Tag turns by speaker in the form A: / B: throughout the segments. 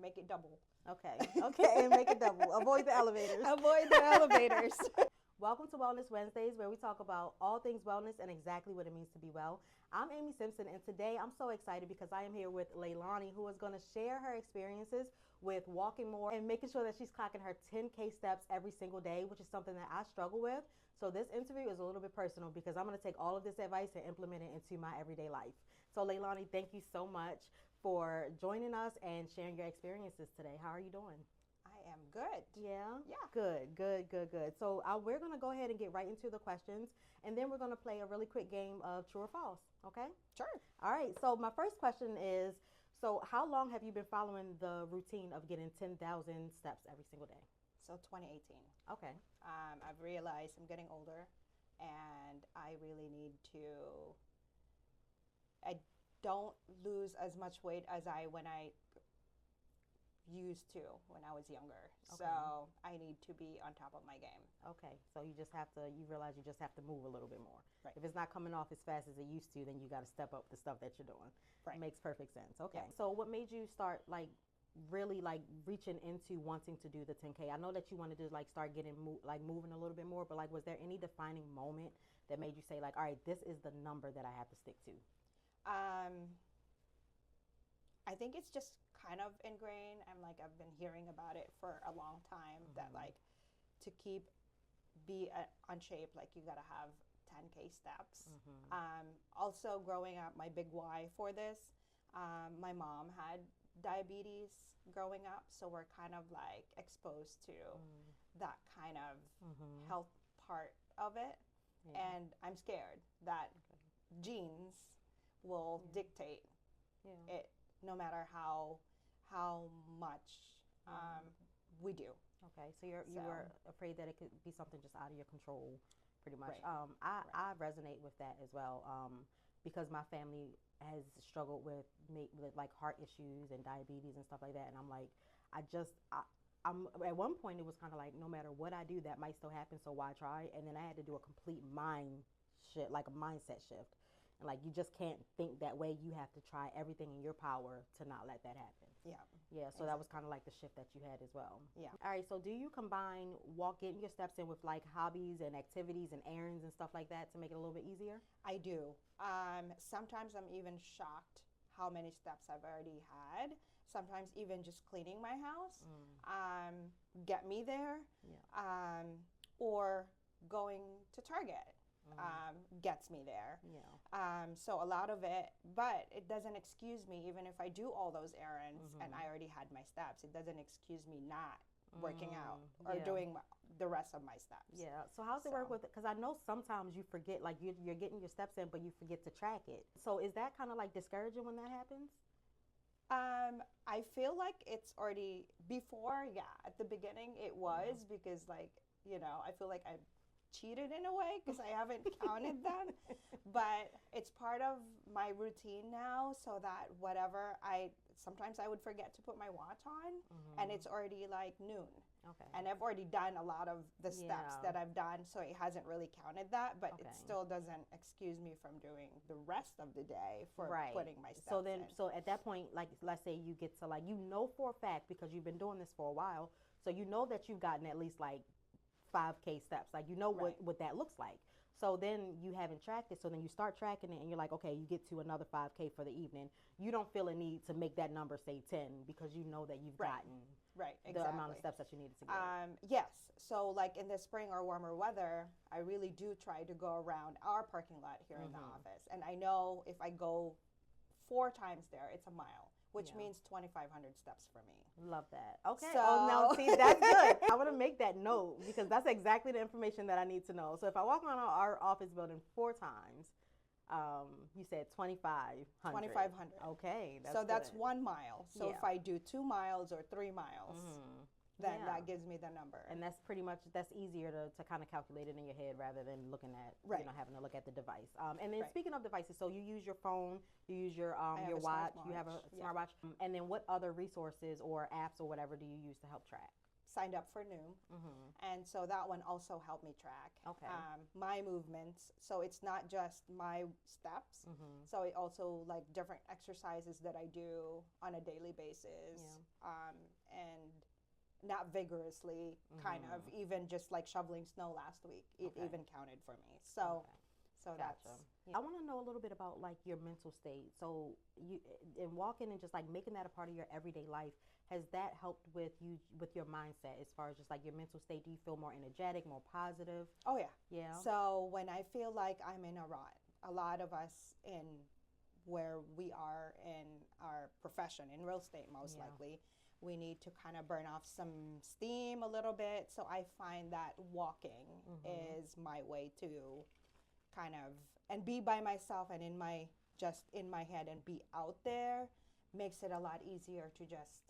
A: make it double.
B: Okay, and make it double. Avoid the elevators.
A: Avoid the elevators.
B: Welcome to Wellness Wednesdays, where we talk about all things wellness and exactly what it means to be well. I'm Amy Simpson, and today I'm so excited because I am here with Lailani, who is going to share her experiences with walking more and making sure that she's clocking her 10K steps every single day, which is something that I struggle with. So this interview is a little bit personal because I'm going to take all of this advice and implement it into my everyday life. So Lailani, thank you so much for joining us and sharing your experiences today. How are you doing?
A: I am good.
B: Yeah?
A: Yeah.
B: Good. So we're going to go ahead and get right into the questions, and then we're going to play a really quick game of true or false, okay?
A: Sure.
B: All right, so my first question is, so how long have you been following the routine of getting 10,000 steps every single day?
A: So 2018.
B: Okay.
A: I've realized I'm getting older, and I really need to. I don't lose as much weight as when I used to when I was younger.
B: Okay.
A: So I need to be on top of my game.
B: Okay, so you realize you just have to move a little bit more.
A: Right.
B: If it's not coming off as fast as it used to, then you got to step up the stuff that you're doing.
A: Right.
B: Makes perfect sense. Okay.
A: Yeah.
B: So what made you start really reaching into wanting to do the 10K? I know that you wanted to start getting moving a little bit more, but was there any defining moment that made you say all right, this is the number that I have to stick to?
A: I think it's just kind of ingrained. I've been hearing about it for a long time, that to be on shape, you gotta have 10K steps. Also growing up, my big why for this, my mom had diabetes growing up, so we're kind of exposed to that kind of health part of it.
B: Yeah.
A: And I'm scared that genes will dictate it, no matter how much we do.
B: Okay, so you were afraid that it could be something just out of your control, pretty much.
A: Right.
B: I resonate with that as well, because my family has struggled with heart issues and diabetes and stuff like that, and I'm at one point it was kind of no matter what I do, that might still happen, so why try? And then I had to do a complete mindset shift. And you just can't think that way. You have to try everything in your power to not let that happen.
A: Yeah.
B: Yeah, so that was kind of the shift that you had as well.
A: Yeah.
B: All right, so do you combine getting your steps in with hobbies and activities and errands and stuff like that to make it a little bit easier?
A: I do. Sometimes I'm even shocked how many steps I've already had. Sometimes even just cleaning my house get me there.
B: Yeah.
A: Or going to Target gets me there.
B: Yeah.
A: So a lot of it, but it doesn't excuse me, even if I do all those errands and I already had my steps, it doesn't excuse me not working out or doing the rest of my steps.
B: Yeah. So how's it work with it? Because I know sometimes you forget, you're getting your steps in, but you forget to track it. So is that kind of discouraging when that happens?
A: I feel like it's already, before, at the beginning it was, because I feel like I cheated in a way because I haven't counted them, but it's part of my routine now, so that sometimes I would forget to put my watch on and it's already noon.
B: Okay.
A: And I've already done a lot of the steps that I've done, so it hasn't really counted that, but it still doesn't excuse me from doing the rest of the day for putting my steps in.
B: So at that point, let's say you get to for a fact, because you've been doing this for a while, so you know that you've gotten at least 5K steps, what that looks like. So then you haven't tracked it, so then you start tracking it and you're okay, you get to another 5K for the evening. You don't feel a need to make that number say 10 because you know that you've gotten
A: exactly
B: the amount of steps that you needed to get.
A: Yes, so in the spring or warmer weather, I really do try to go around our parking lot here in the office, and I know if I go 4 times there, it's a mile, which means 2,500 steps for me.
B: Love that. Okay.
A: So,
B: now see, that's good. I want to make that note because that's exactly the information that I need to know. So if I walk around our office building 4 times, you said 2,500.
A: 2,500.
B: Okay.
A: That's 1 mile. So if I do 2 miles or 3 miles, then that gives me the number.
B: And that's that's easier to kind of calculate it in your head rather than looking at, having to look at the device. And then speaking of devices, so you use your phone, you use your watch, you have a smartwatch. And then what other resources or apps or whatever do you use to help track?
A: Signed up for Noom, and so that one also helped me track my movements. So it's not just my steps. So it also different exercises that I do on a daily basis. not vigorously, kind of, even just like shoveling snow last week, it
B: Okay.
A: even counted for me. So,
B: Okay.
A: so
B: Gotcha.
A: that's,
B: I want to know a little bit about like your mental state. So you in walking and just like making that a part of your everyday life, has that helped with you with your mindset as far as just like your mental state? Do you feel more energetic, more positive?
A: oh yeah.
B: Yeah.
A: So when I feel like I'm in a rut, a lot of us in where we are in our profession, in real estate most
B: Yeah.
A: likely, we need to kind of burn off some steam a little bit. So I find that walking is my way to kind of and be by myself and in my just in my head and be out there makes it a lot easier to just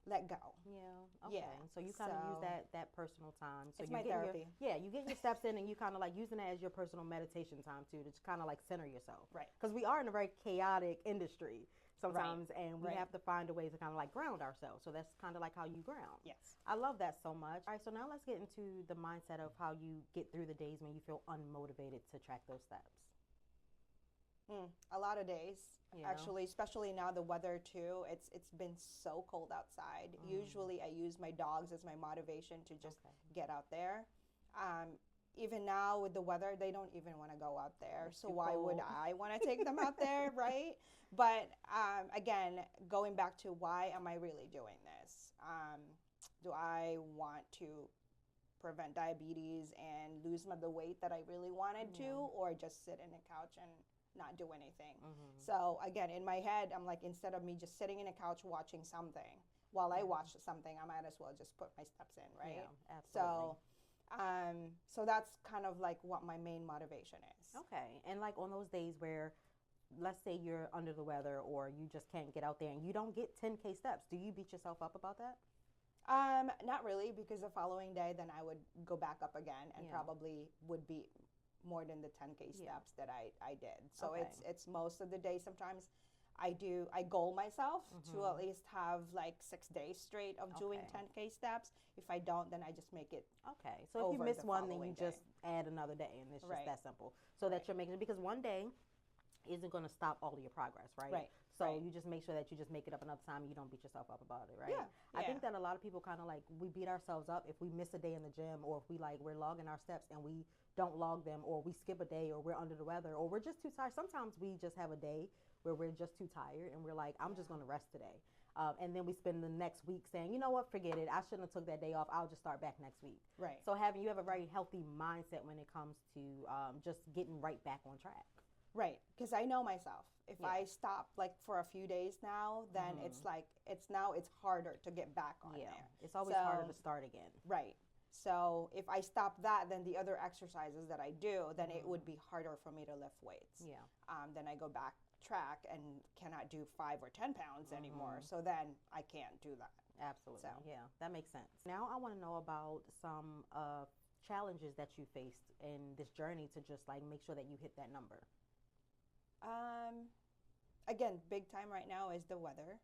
A: let go.
B: Yeah. Okay.
A: Yeah,
B: So you kind of use
A: so
B: that personal time. So
A: it's
B: you're
A: my
B: getting
A: therapy.
B: you get your steps in, and you kind of like using it as your personal meditation time too, to kind of like center yourself.
A: Right.
B: Because we are in a very chaotic industry sometimes, and we
A: Right.
B: have to find a way to kind of like ground ourselves. So that's kind of like how you ground.
A: Yes.
B: I love that so much. All right. So now let's get into the mindset of how you get through the days when you feel unmotivated to track those steps.
A: A lot of days,
B: Yeah.
A: actually, especially now the weather too. It's been so cold outside. Usually, I use my dogs as my motivation to just
B: Okay.
A: get out there. Even now with the weather, they don't even want to go out there.
B: It's
A: So
B: too
A: why would
B: cold.
A: I want to take them out there, right? But again, going back to why am I really doing this? Do I want to prevent diabetes and lose the weight that I really wanted to, or just sit in a couch and not do anything? So again, in my head, I'm like, instead of me just sitting in a couch watching something, while I watch something, I might as well just put my steps in, right?
B: Yeah, absolutely.
A: So that's kind of like what my main motivation is.
B: Okay. And like on those days where, let's say you're under the weather or you just can't get out there and you don't get 10K steps, do you beat yourself up about that?
A: Not really, because the following day, then I would go back up again and
B: Yeah.
A: probably would be more than the 10K
B: Yeah.
A: steps that I did. So
B: Okay.
A: it's most of the day. Sometimes I goal myself to at least have like 6 days straight of doing
B: Okay.
A: 10K steps. If I don't, then I just make it
B: Okay. So if you
A: over
B: miss
A: the
B: one, then
A: following
B: you
A: day.
B: just add another day, and it's just
A: Right.
B: that simple. So that you're making it, because one day isn't going to stop all of your progress, right?
A: Right.
B: So
A: Right.
B: you just make sure that you just make it up another time and you don't beat yourself up about it, right?
A: Yeah,
B: I
A: yeah.
B: think that a lot of people kind of like, we beat ourselves up if we miss a day in the gym, or if we're logging our steps and we don't log them, or we skip a day, or we're under the weather, or we're just too tired. Sometimes we just have a day where we're just too tired and we're like, I'm just going to rest today. And then we spend the next week saying, you know what, forget it. I shouldn't have took that day off. I'll just start back next week.
A: Right.
B: So you have a very healthy mindset when it comes to just getting right back on track.
A: Right, because I know myself. If
B: Yeah.
A: I stop like for a few days now, then it's like it's harder to get back on
B: Yeah,
A: there.
B: it's always harder to start again.
A: Right. So if I stop that, then the other exercises that I do, then it would be harder for me to lift weights.
B: Yeah.
A: Then I go back track and cannot do 5 or 10 pounds anymore. So then I can't do that.
B: Absolutely.
A: So.
B: Yeah, that makes sense. Now I want to know about some challenges that you faced in this journey to just like make sure that you hit that number.
A: Again, big time right now is the weather.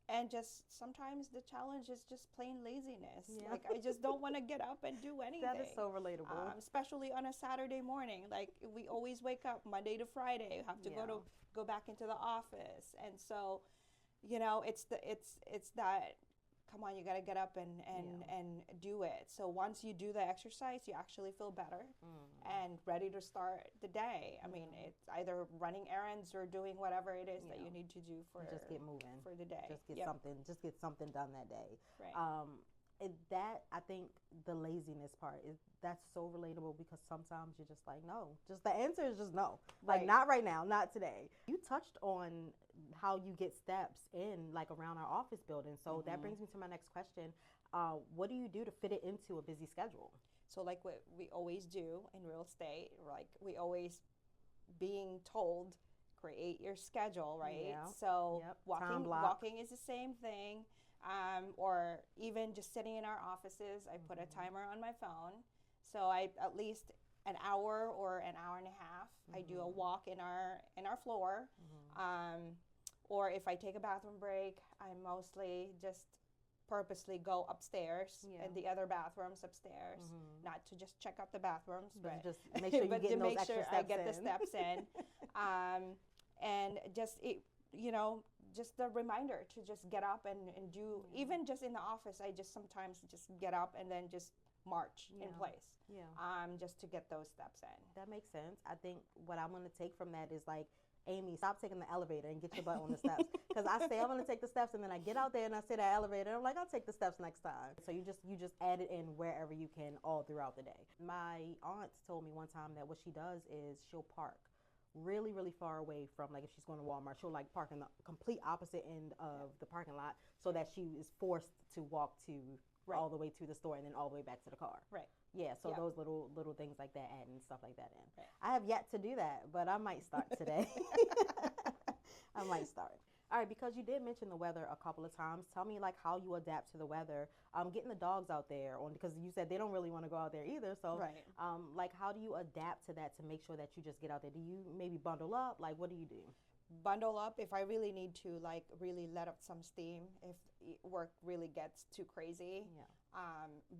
A: And just sometimes the challenge is just plain laziness.
B: Yeah.
A: Like I just don't want to get up and do anything.
B: That is so relatable.
A: Especially on a Saturday morning. Like we always wake up Monday to Friday, have to go back into the office. And so, it's that come on, you got to get up and do it. So once you do the exercise, you actually feel better and ready to start the day. I mean, it's either running errands or doing whatever it is that you need to do for
B: just get moving
A: for the day.
B: Just get something done that day.
A: Right.
B: That I think the laziness part that's so relatable, because sometimes you're just like, no, just the answer is just no, like
A: Right.
B: not right now, not today. You touched on how you get steps in like around our office building, so that brings me to my next question. What do you do to fit it into a busy schedule?
A: So like what we always do in real estate, like we always being told, create your schedule, right?
B: Yeah.
A: So
B: Yep. Time block.
A: walking is the same thing. Or even just sitting in our offices, I put a timer on my phone. So I at least an hour or an hour and a half, I do a walk in our floor. Or if I take a bathroom break, I mostly just purposely go upstairs in the other bathrooms upstairs, not to just check out the bathrooms, but
B: just make sure you
A: but
B: get
A: to
B: those
A: make
B: extra
A: sure
B: steps
A: I get
B: in.
A: the steps in. And just just the reminder to just get up and do, even just in the office, I just sometimes just get up and then just march in place.
B: Yeah.
A: Just to get those steps in.
B: That makes sense. I think what I'm going to take from that is like, Amy, stop taking the elevator and get your butt on the steps. Because I say I'm going to take the steps, and then I get out there and I see that elevator, and I'm like, I'll take the steps next time. So you just add it in wherever you can all throughout the day. My aunt told me one time that what she does is she'll park really, really far away from, like, if she's going to Walmart, she'll like park in the complete opposite end of the parking lot so that she is forced to walk to all the way to the store and then all the way back to the car.
A: Right.
B: Yeah, so those little things like that, add and stuff like that in.
A: Right.
B: I have yet to do that, but I might start today. I might start. All right, because you did mention the weather a couple of times, tell me like how you adapt to the weather. Getting the dogs out there, because you said they don't really want to go out there either. So, like, how do you adapt to that to make sure that you just get out there? Do you maybe bundle up? Like, what do you do?
A: Bundle up if I really need to, like, really let up some steam if work really gets too crazy.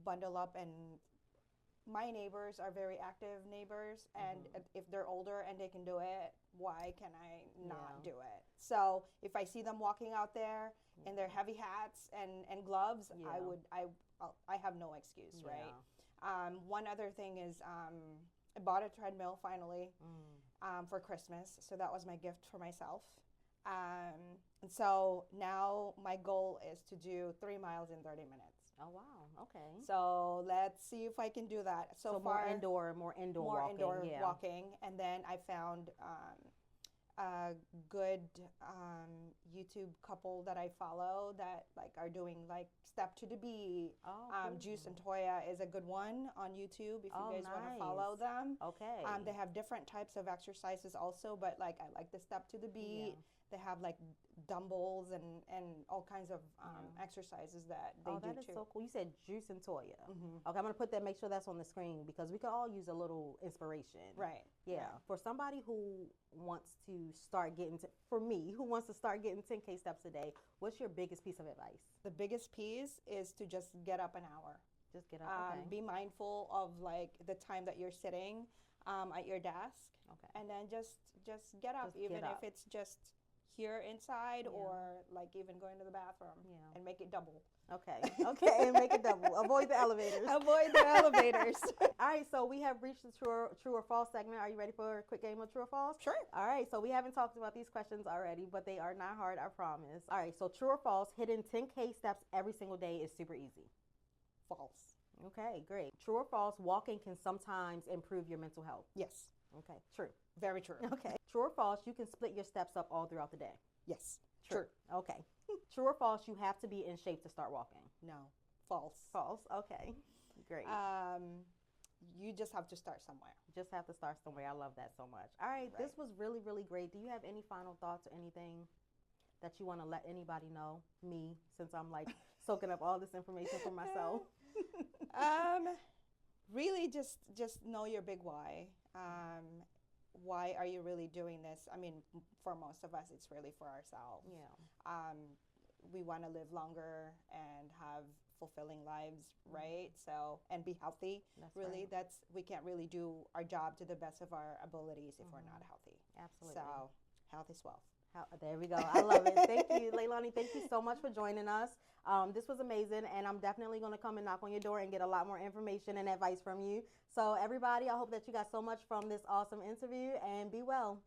A: Bundle up. And my neighbors are very active neighbors, and if they're older and they can do it, why can I not do it? So if I see them walking out there in their heavy hats and gloves, I have no excuse, right? One other thing is I bought a treadmill finally for Christmas, so that was my gift for myself. And so now my goal is to do 3 miles in 30 minutes.
B: Oh, wow. Okay.
A: So let's see if I can do that. So far,
B: more indoor walking.
A: And then I found a good YouTube couple that I follow that like are doing like Step to the Bee. Juice and Toya is a good one on YouTube if you guys want to follow them.
B: Okay.
A: They have different types of exercises also, but like I like the Step to the Bee. They have like dumbbells and all kinds of exercises that they do too.
B: That is so cool. You said Juice and Toya. Okay, I'm going to make sure that's on the screen because we could all use a little inspiration.
A: Right.
B: Yeah. Right. For somebody who wants to start getting for me, who wants to start getting 10K steps a day, what's your biggest piece of advice?
A: The biggest piece is to just get up an hour.
B: Just get up,
A: Be mindful of like the time that you're sitting at your desk.
B: Okay.
A: And then just get up, if it's just here inside or like even going to the bathroom and make it double.
B: Okay, and make it double. Avoid the elevators.
A: Avoid the elevators.
B: All right, so we have reached the true or false segment. Are you ready for a quick game of true or false?
A: Sure.
B: All right, so we haven't talked about these questions already, but they are not hard, I promise. All right, so true or false, hitting 10K steps every single day is super easy.
A: False.
B: Okay, great. True or false, walking can sometimes improve your mental health?
A: Yes.
B: Okay, true.
A: Very true.
B: Okay. True or false, you can split your steps up all throughout the day?
A: Yes.
B: True. Okay. True or false, you have to be in shape to start walking?
A: No. False.
B: False. Okay. Great.
A: You just have to start somewhere.
B: Just have to start somewhere. I love that so much. All right. This was really, really great. Do you have any final thoughts or anything that you want to let anybody know? Me, since I'm like soaking up all this information for myself.
A: Really just know your big why. Why are you really doing this? I mean, for most of us, it's really for ourselves.
B: Yeah.
A: We want to live longer and have fulfilling lives, right? So, and be healthy. We can't really do our job to the best of our abilities if we're not healthy.
B: Absolutely.
A: So, health is wealth.
B: There we go. I love it. Thank you, Lailani. Thank you so much for joining us. This was amazing, and I'm definitely going to come and knock on your door and get a lot more information and advice from you. So, everybody, I hope that you got so much from this awesome interview, and be well.